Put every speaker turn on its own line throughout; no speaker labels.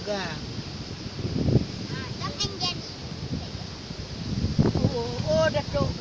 juga. Oh, Datuk.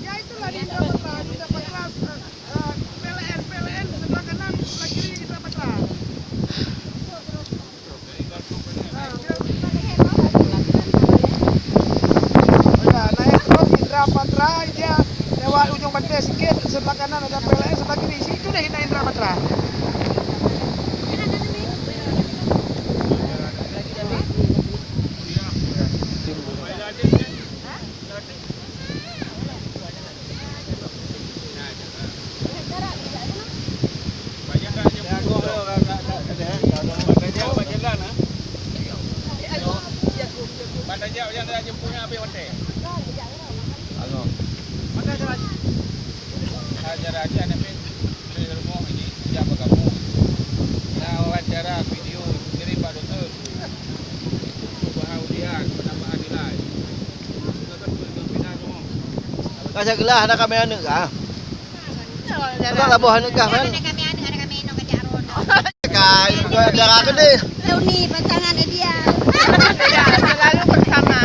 Ya itulah di Indra Patra, PLN sebelah kanan, sebelah kiri Indra Patra. Naik truk Indra Patra, dia lewat ujung pantai sedikit, sebelah kanan ada PLN, sebelah kiri situ deh Indra Patra.
Banyak yang dah jemputnya habis hotel.
Ano?
Mana cara? Cara aja nak pergi rumah ini siapa kamu? Nah, wawancara video kirim Pak Doktor. Bahagian penambahan nilai.
Kasi gelah ada kamera nak kah? Ada lah buah nak kah kan?
Ada kami no kerja aron.
Kai, darah ke ni?
Tahu ni pasangan dia.
Ya, selalu bersama.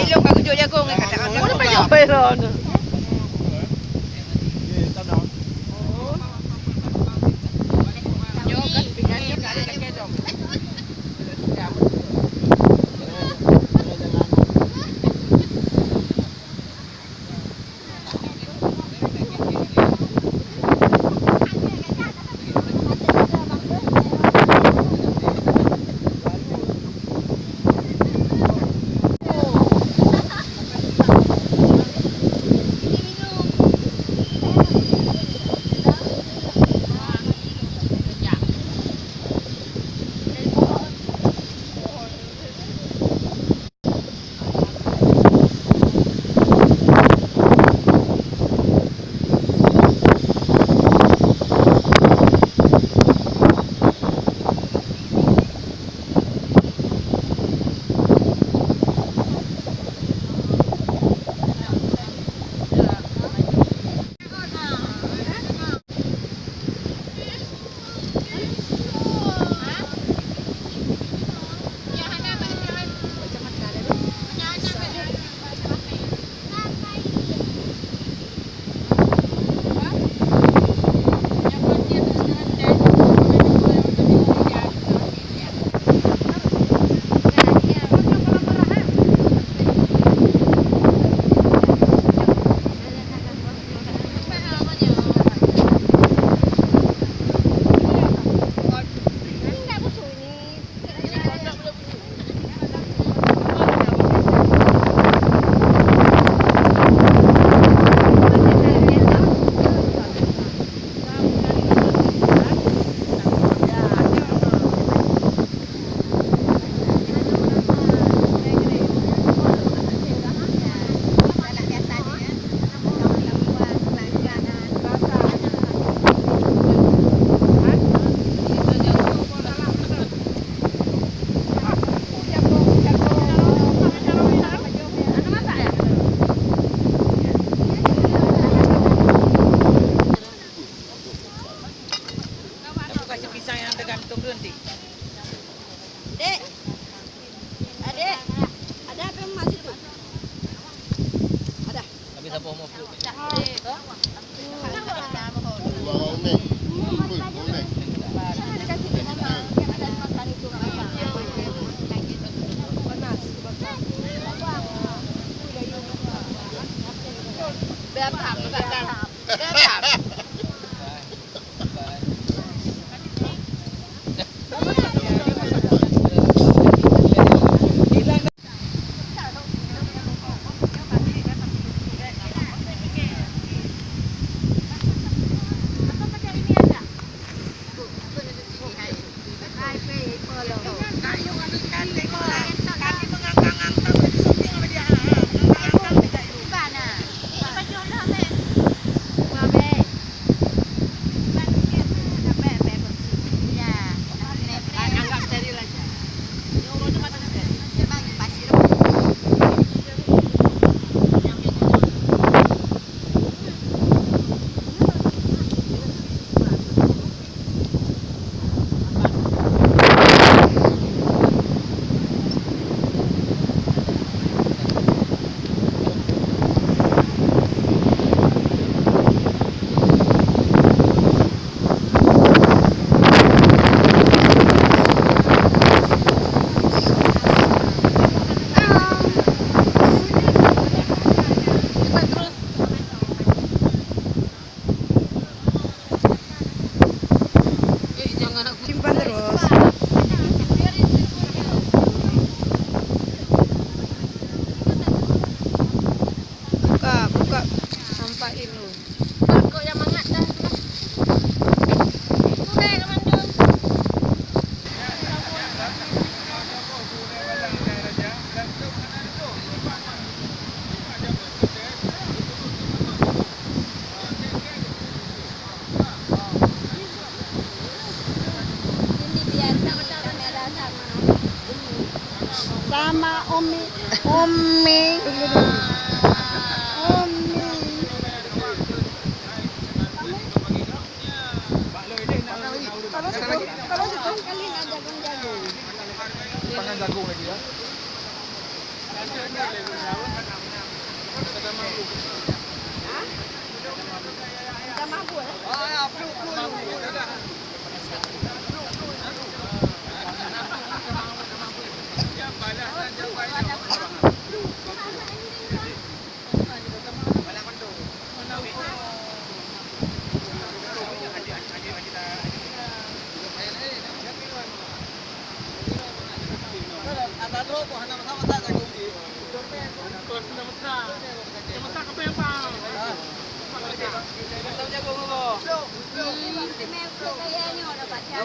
Ilong bagus juga jagung kata aku. Mana banyak bayar.
Berapa?
Simpan terus. Buka. Nampakin lu.
Kok yang mangat dah. Boleh kemandung. Ini biar kamera sama Omi.
Kalau situ
Kali nak jagung-jagung.
pangan jagung lagi ya.
Dah mabuk eh? Kayaknya orang baca.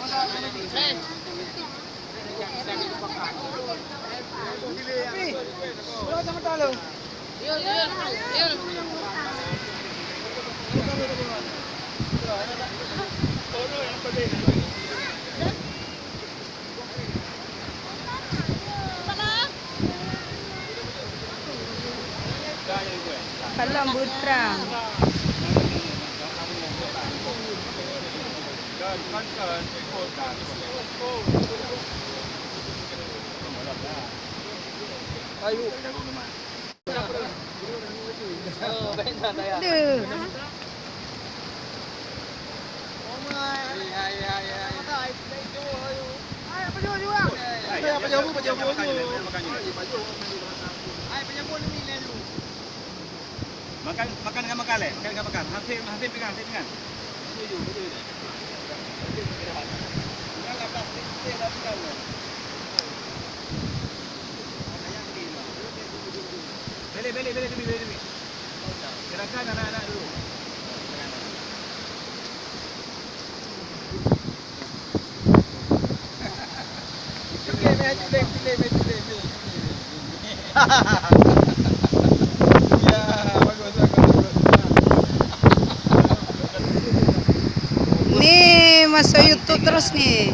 Berapa sama talo?
Kalau butrang.
Ayo.
Duh.
Makan dengan makan leh. Makan dengan makan. Hasil pegang. Jangan plastik dia dah pegang. Beli. Gerakan anak-anak dulu. Ya, bagus.
Nih masuk YouTube terus nih.